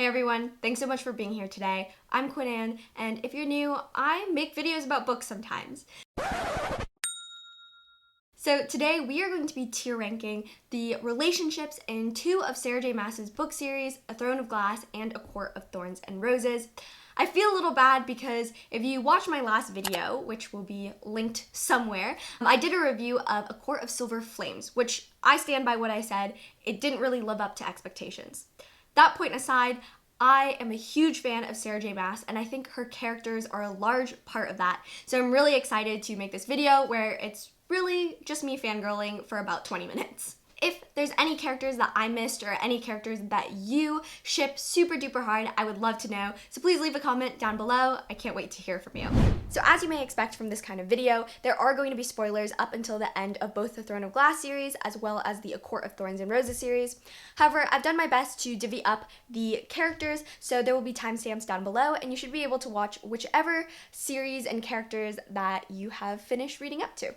Hey everyone, thanks so much for being here today. I'm quynh-anh, and if you're new, I make videos about books sometimes. So today we are going to be tier ranking the relationships in two of Sarah J Maas's book series, A Throne of Glass and A Court of Thorns and Roses. I feel a little bad because if you watched my last video, which will be linked somewhere, I did a review of A Court of Silver Flames, which I stand by what I said, it didn't really live up to expectations. That point aside, I am a huge fan of Sarah J Maas, and I think her characters are a large part of that. So I'm really excited to make this video where it's really just me fangirling for about 20 minutes. If there's any characters that I missed or any characters that you ship super duper hard, I would love to know. So please leave a comment down below. I can't wait to hear from you. So as you may expect from this kind of video, there are going to be spoilers up until the end of both the Throne of Glass series as well as the A Court of Thorns and Roses series. However, I've done my best to divvy up the characters, so there will be timestamps down below, and you should be able to watch whichever series and characters that you have finished reading up to.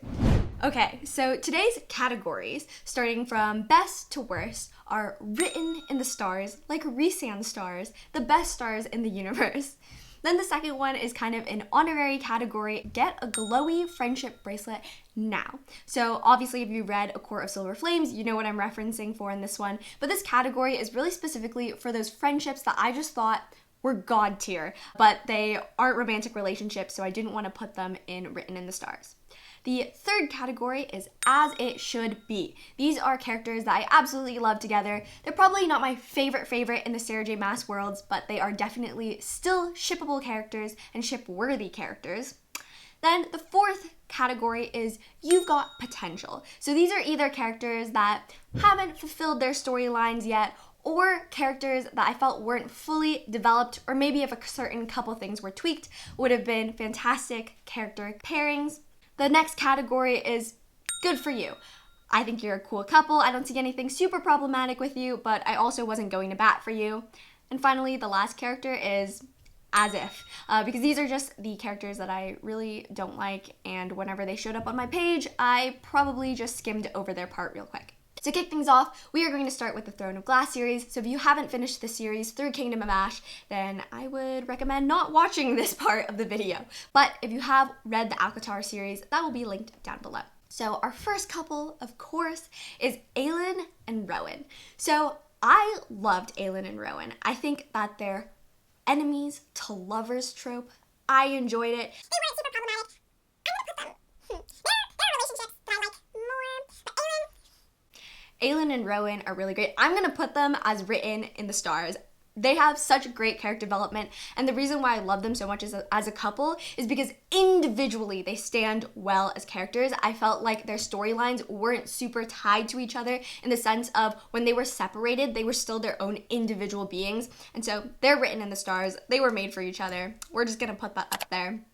Okay, so today's categories, starting from best to worst, are written in the stars, like Rhysand stars, the best stars in the universe. Then the second one is kind of an honorary category, get a glowy friendship bracelet now. So obviously if you read A Court of Silver Flames, you know what I'm referencing for in this one, but this category is really specifically for those friendships that I just thought were god tier, but they aren't romantic relationships, so I didn't want to put them in written in the stars. The third category is as it should be. These are characters that I absolutely love together. They're probably not my favorite in the Sarah J Maas worlds, but they are definitely still shippable characters and ship-worthy characters. Then the fourth category is you've got potential. So these are either characters that haven't fulfilled their storylines yet, or characters that I felt weren't fully developed, or maybe if a certain couple things were tweaked, would have been fantastic character pairings. The next category is good for you. I think you're a cool couple. I don't see anything super problematic with you, but I also wasn't going to bat for you. And finally, the last character is as if, because these are just the characters that I really don't like, and whenever they showed up on my page, I probably just skimmed over their part real quick. To kick things off, we are going to start with the Throne of Glass series, so if you haven't finished the series through Kingdom of Ash, then I would recommend not watching this part of the video. But if you have read the ACOTAR series, that will be linked down below. So our first couple, of course, is Aelin and Rowan. So I loved Aelin and Rowan. I think that their enemies to lovers trope, I enjoyed it. They weren't super problematic. I'm gonna put them. There are relationships that I like more, but Aelin and Rowan are really great. I'm gonna put them as written in the stars. They have such great character development, and the reason why I love them so much as a couple is because individually they stand well as characters. I felt like their storylines weren't super tied to each other in the sense of when they were separated, they were still their own individual beings, and so they're written in the stars. They were made for each other. We're just gonna put that up there.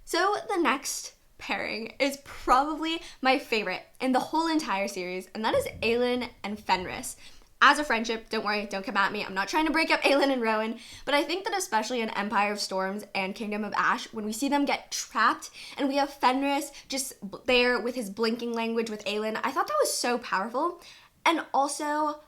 So the next pairing is probably my favorite in the whole entire series, and that is Aelin and Fenris. As a friendship, don't worry, don't come at me, I'm not trying to break up Aelin and Rowan, but I think that especially in Empire of Storms and Kingdom of Ash, when we see them get trapped and we have Fenris just there with his blinking language with Aelin, I thought that was so powerful. And also,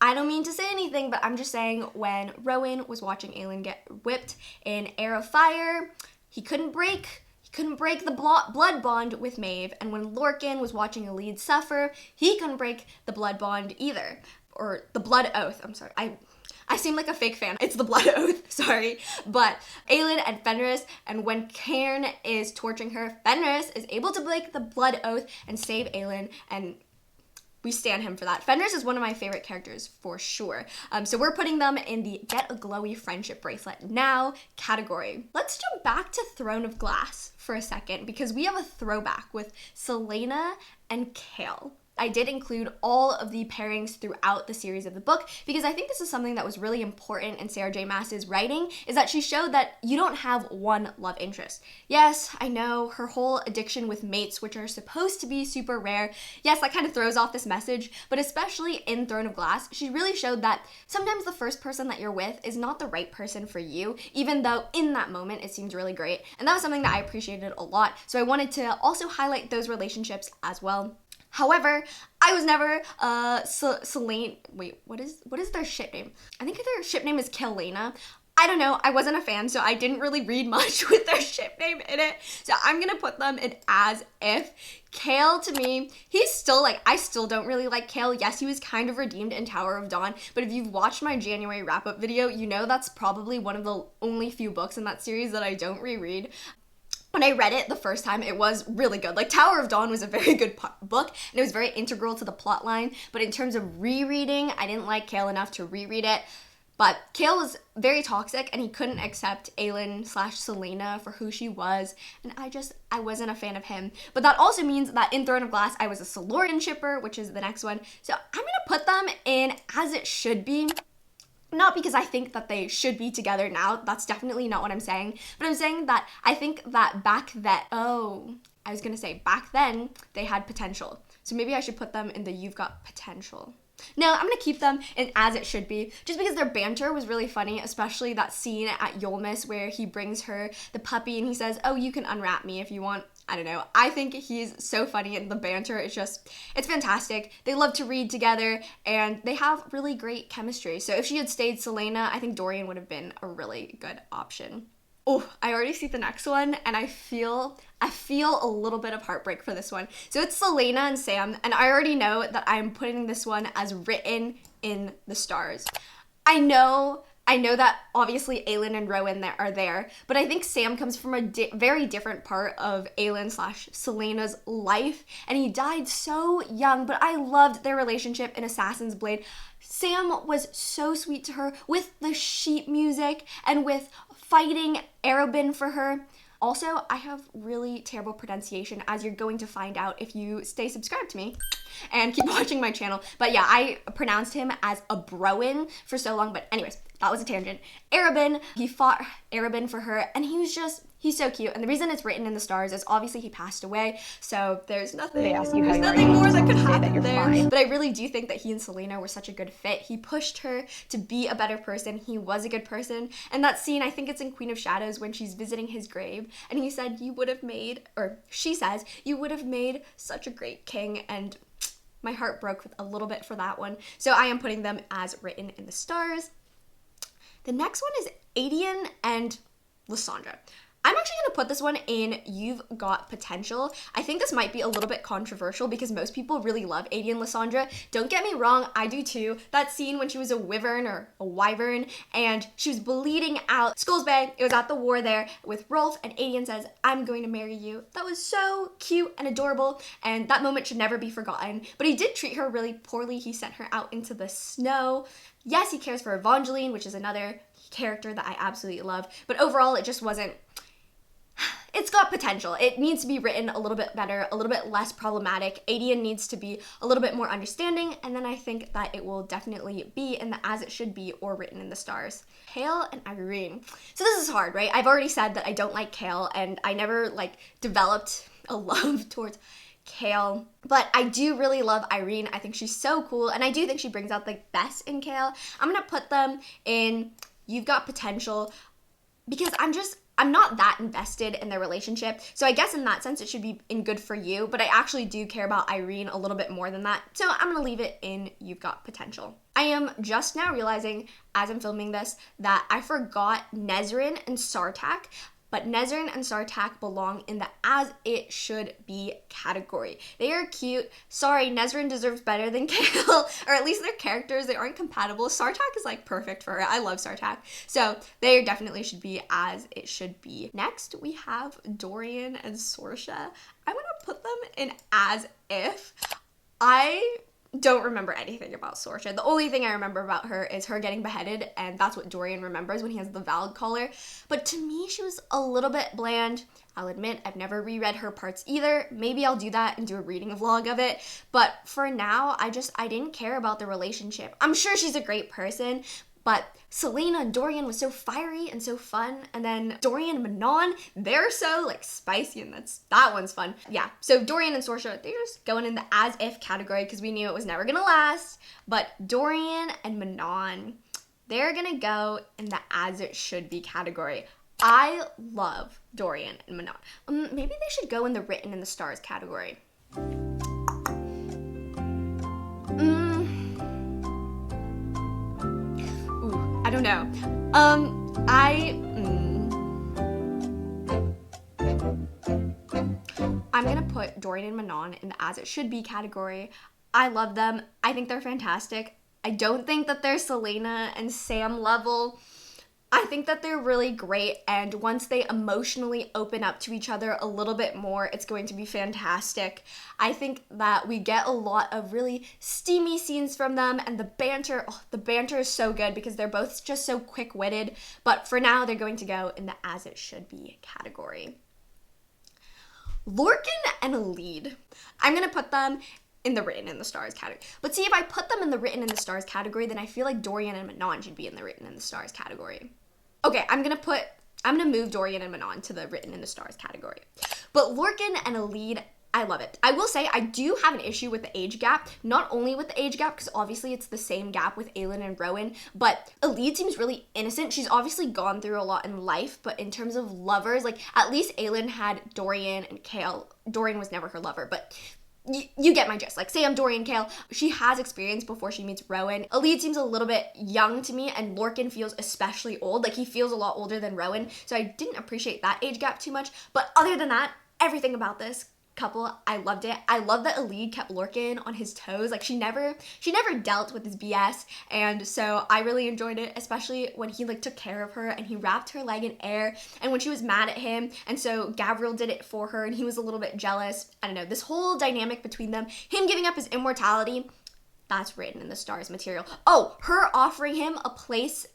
I don't mean to say anything, but I'm just saying when Rowan was watching Aelin get whipped in Heir of Fire, he couldn't break the blood bond with Maeve, and when Lorcan was watching Elide suffer, he couldn't break the blood bond either, or the blood oath, I'm sorry, I seem like a fake fan, it's the blood oath, sorry, but Aelin and Fenris, and when Cairn is torturing her, Fenris is able to break the blood oath and save Aelin, and we stand him for that. Fenris is one of my favorite characters for sure. So we're putting them in the get a glowy friendship bracelet now category. Let's jump back to Throne of Glass for a second because we have a throwback with Celaena and Chaol. I did include all of the pairings throughout the series of the book because I think this is something that was really important in Sarah J Maas's writing, is that she showed that you don't have one love interest. Yes, I know her whole addiction with mates, which are supposed to be super rare, yes, that kind of throws off this message, but especially in Throne of Glass, she really showed that sometimes the first person that you're with is not the right person for you, even though in that moment it seems really great. And that was something that I appreciated a lot, so I wanted to also highlight those relationships as well. However, I was never Selene. Wait, what is their ship name? I think their ship name is Kelena. I don't know. I wasn't a fan, so I didn't really read much with their ship name in it. So I'm gonna put them in as if. Kale, to me, he's still like, I still don't really like Kale. Yes, he was kind of redeemed in Tower of Dawn, but if you've watched my January wrap-up video, you know that's probably one of the only few books in that series that I don't reread. When I read it the first time, it was really good. Like, Tower of Dawn was a very good book, and it was very integral to the plot line, but in terms of rereading, I didn't like Kale enough to reread it. But Kale was very toxic, and he couldn't accept Aelin/Selena for who she was, and I wasn't a fan of him. But that also means that in Throne of Glass, I was a Solorian shipper, which is the next one. So I'm gonna put them in as it should be. Not because I think that they should be together now. That's definitely not what I'm saying. But I'm saying that I think that back then, they had potential. So maybe I should put them in the You've Got Potential. No, I'm gonna keep them in as it should be, just because their banter was really funny, especially that scene at Yolmis where he brings her the puppy and he says, oh, you can unwrap me if you want. I don't know. I think he's so funny, and the banter is it's fantastic. They love to read together, and they have really great chemistry. So if she had stayed Selena, I think Dorian would have been a really good option. Oh, I already see the next one, and I feel a little bit of heartbreak for this one. So it's Selena and Sam, and I already know that I'm putting this one as written in the stars. I know that obviously Aelin and Rowan are there, but I think Sam comes from a very different part of Aelin/Selena's life, and he died so young, but I loved their relationship in Assassin's Blade. Sam was so sweet to her with the sheep music and with fighting Arobin for her. Also, I have really terrible pronunciation, as you're going to find out if you stay subscribed to me and keep watching my channel. But yeah, I pronounced him as a Broin for so long. But anyways, that was a tangent. Arobin, he fought Arobin for her, and he's so cute. And the reason it's written in the stars is obviously he passed away, so there's nothing more that could happen there. Fine. But I really do think that he and Selena were such a good fit. He pushed her to be a better person. He was a good person. And that scene, I think it's in Queen of Shadows when she's visiting his grave, and he said, she says, you would have made such a great king, and my heart broke a little bit for that one. So I am putting them as written in the stars. The next one is Aedion and Lysandra. I'm actually going to put this one in You've Got Potential. I think this might be a little bit controversial because most people really love Aedion Lysandra. Don't get me wrong, I do too. That scene when she was a wyvern or a wyvern and she was bleeding out. Skulls Bay, it was at the war there with Rolf, and Aedion says, I'm going to marry you. That was so cute and adorable, and that moment should never be forgotten. But he did treat her really poorly. He sent her out into the snow. Yes, he cares for Evangeline, which is another character that I absolutely love. But overall, it just wasn't. It's got potential. It needs to be written a little bit better, a little bit less problematic. Aedion needs to be a little bit more understanding, and then I think that it will definitely be in the as it should be or written in the stars. Kale and Irene. So this is hard, right? I've already said that I don't like Kale, and I never developed a love towards Kale, but I do really love Irene. I think she's so cool, and I do think she brings out the best in Kale. I'm gonna put them in You've Got Potential because I'm not that invested in their relationship. So I guess in that sense it should be in Good For You, but I actually do care about Irene a little bit more than that. So I'm gonna leave it in You've Got Potential. I am just now realizing as I'm filming this that I forgot Nesryn and Sartak, but Nesryn and Sartak belong in the as it should be category. They are cute. Sorry, Nesryn deserves better than Kale, or at least their characters, they aren't compatible. Sartak is perfect for her. I love Sartak. So they definitely should be as it should be. Next, we have Dorian and Sorsha. I'm gonna put them in as if. I don't remember anything about Sorsha. The only thing I remember about her is her getting beheaded, and that's what Dorian remembers when he has the Valg collar. But to me, she was a little bit bland. I'll admit, I've never reread her parts either. Maybe I'll do that and do a reading vlog of it. But for now, I didn't care about the relationship. I'm sure she's a great person, but Selena and Dorian was so fiery and so fun, and then Dorian and Manon, they're so spicy, and that one's fun. Yeah, so Dorian and Sorsha, they're just going in the as if category because we knew it was never gonna last, but Dorian and Manon, they're gonna go in the as it should be category. I love Dorian and Manon. Maybe they should go in the written in the stars category. know. I'm gonna put Dorian and Manon in the As It Should Be category. I love them. I think they're fantastic. I don't think that they're Selena and Sam level. I think that they're really great, and once they emotionally open up to each other a little bit more, it's going to be fantastic. I think that we get a lot of really steamy scenes from them, and the banter is so good because they're both just so quick-witted, but for now, they're going to go in the As It Should Be category. Lorcan and Elide. I'm going to put them in the Written in the Stars category. But see, if I put them in the Written in the Stars category, then I feel like Dorian and Manon should be in the Written in the Stars category. Okay, I'm gonna move Dorian and Manon to the Written in the Stars category. But Lorcan and Elide, I love it. I will say I do have an issue with the age gap, not only with the age gap, because obviously it's the same gap with Aelin and Rowan, but Elide seems really innocent. She's obviously gone through a lot in life, but in terms of lovers, like at least Aelin had Dorian and Chaol. Dorian was never her lover, but you get my gist. Like, Sam, Dorian, Chaol, she has experience before she meets Rowan. Elide seems a little bit young to me, and Lorcan feels especially old. Like, he feels a lot older than Rowan, so I didn't appreciate that age gap too much. But other than that, everything about this couple, I loved it. I love that Elide kept Lorcan on his toes. Like, she never dealt with his BS, and so I really enjoyed it, especially when he like took care of her and he wrapped her leg in air, and when she was mad at him, and so Gabriel did it for her and he was a little bit jealous. I don't know, this whole dynamic between them, him giving up his immortality, that's Written in the Stars material. Oh, her offering him a place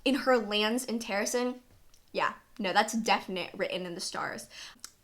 in her lands in Terrasen. Yeah, no, that's definite Written in the Stars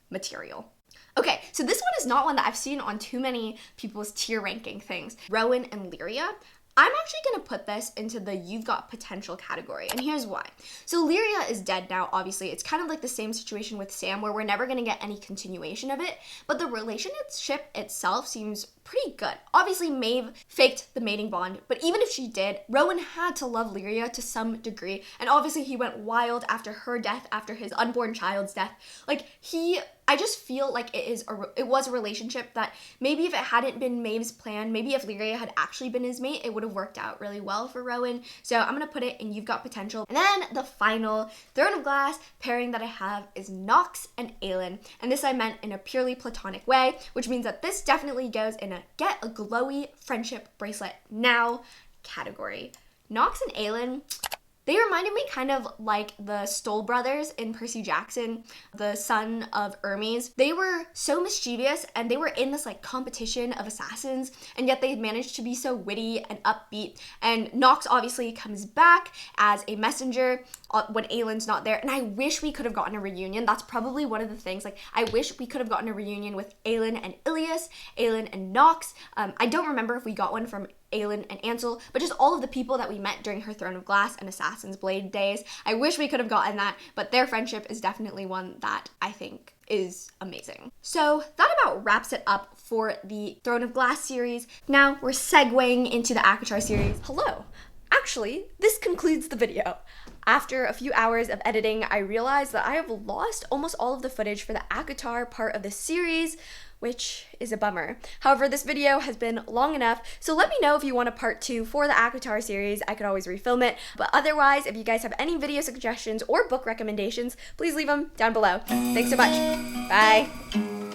material. Okay, so this one is not one that I've seen on too many people's tier ranking things. Rowan and Lyria. I'm actually going to put this into the You've Got Potential category, and here's why. So Lyria is dead now, obviously. It's kind of like the same situation with Sam, where we're never going to get any continuation of it, but the relationship itself seems pretty good. Obviously, Maeve faked the mating bond, but even if she did, Rowan had to love Lyria to some degree, and obviously he went wild after her death, after his unborn child's death. Like, I just feel like it was a relationship that maybe if it hadn't been Maeve's plan, maybe if Lyria had actually been his mate, it would have worked out really well for Rowan. So I'm gonna put it in You've Got Potential. And then the final Throne of Glass pairing that I have is Nox and Aelin. And this I meant in a purely platonic way, which means that this definitely goes in a Get a Glowy Friendship Bracelet Now category. Nox and Aelin, they reminded me kind of like the Stoll brothers in Percy Jackson, the son of Hermes. They were so mischievous, and they were in this like competition of assassins, and yet they managed to be so witty and upbeat. And Nox obviously comes back as a messenger when Aelin's not there, and I wish we could have gotten a reunion. That's probably one of the things. Like, I wish we could have gotten a reunion with Aelin and Ilias, Aelin and Nox. I don't remember if we got one from Aelin and Ansel, but just all of the people that we met during her Throne of Glass and Assassin's Blade days. I wish we could have gotten that, but their friendship is definitely one that I think is amazing. So that about wraps it up for the Throne of Glass series. Now we're segueing into the ACOTAR series. Hello. Actually, this concludes the video. After a few hours of editing, I realized that I have lost almost all of the footage for the ACOTAR part of the series, which is a bummer. However, this video has been long enough, so let me know if you want a part 2 for the ACOTAR series. I could always refilm it, but otherwise, if you guys have any video suggestions or book recommendations, please leave them down below. Thanks so much. Bye.